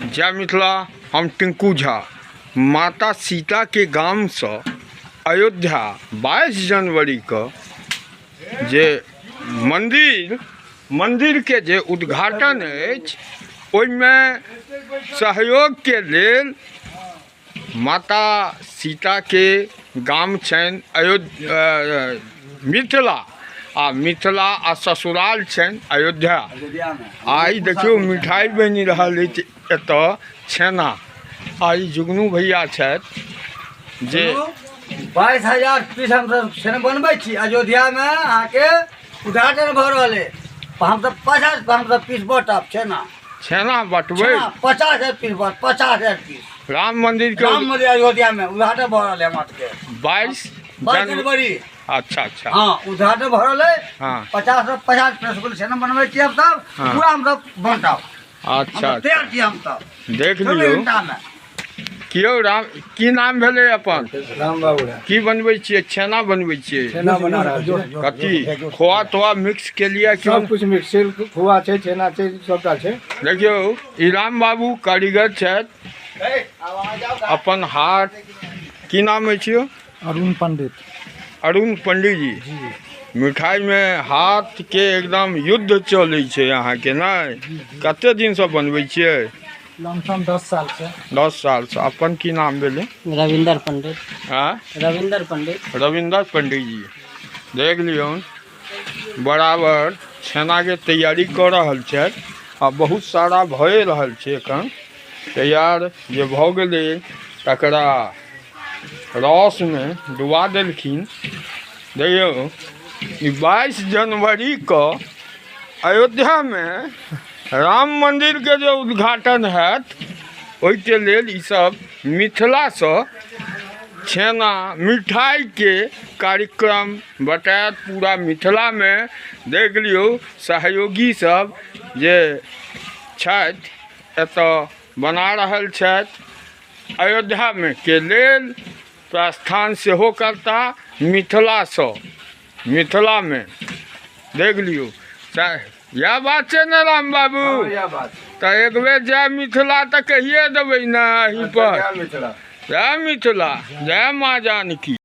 जय मिथिला। हम टिंकू झा माता सीता के गाम से अयोध्या 22 जनवरी को जे मंदिर के जे उद्घाटन अछि ओइमे सहयोग के लेल माता सीता के गाम छनि अयोध्या मिथिला आ ससुराल छनि अयोध्या। आई देखियो मिठाई बनि रहल अछि एतऽ छेना। आई जुगनू भैया छथि जे 22,000 पीस हम छेना बनबै छी अयोध्या में। अहाँ के उद्घाटन भ रहल है, हम सब 50 पीस बटब छेना बटबै 50,000 पीस 50,000 पीस राम मंदिर अयोध्या में उद्घाटन भ रहल है। 22 जनवरी। अच्छा हाँ, उद्घाटन भ रहल है। 50 पीस छेना बनबै छी हम सब। पूरा हम सब बंटब। अच्छा तैयार छी हम सब। देख लियौ कियो राम की नाम भेले अपन? राम बाबू। की बनबै छियै? छेना बनबै छियै। छेना बना रहल छी। कथी खोआ तोआ मिक्स के लिए? सब कुछ मिक्स खोआ छै, छेना छै, सबटा छै। देखियो ई राम बाबू कारीगर छथि। अपन हाथ की नाम अछि? अरुण पंडित। अरुण पंडित जी। मिठाई में हाथ के एकदम युद्ध चलै छै अहाँ के नहीं? कते दिन से बनबै छियै? लमसम 10 साल से। 10 साल से। अपन की नाम भेले? रविंदर पंडित। हाँ, रविंदर पंडित जी। देख लियो बराबर छेना के तैयारी कर रहल छथि आ बहुत सारा भए रहल छै। एखन तैयार जे भ गेलै तकरा रस में डुबा देलखिन। देखियो 22 जनवरी को अयोध्या में राम मंदिर के जो उद्घाटन हैत ओहि के लेल ई सब मिथिला से छेना मिठाई के कार्यक्रम बतायत पूरा मिथिला में। देख लियो सहयोगी सब जे छथि एतऽ बना रहल छथि। अयोध्या में के लेल प्रस्थान सेहो करता मिथिला में। देख लियो यह बात है ना राम बाबू? तो एक बेर जय मिथिला तो कहिए देवे ना। जय मिथिला, जय माँ जानकी।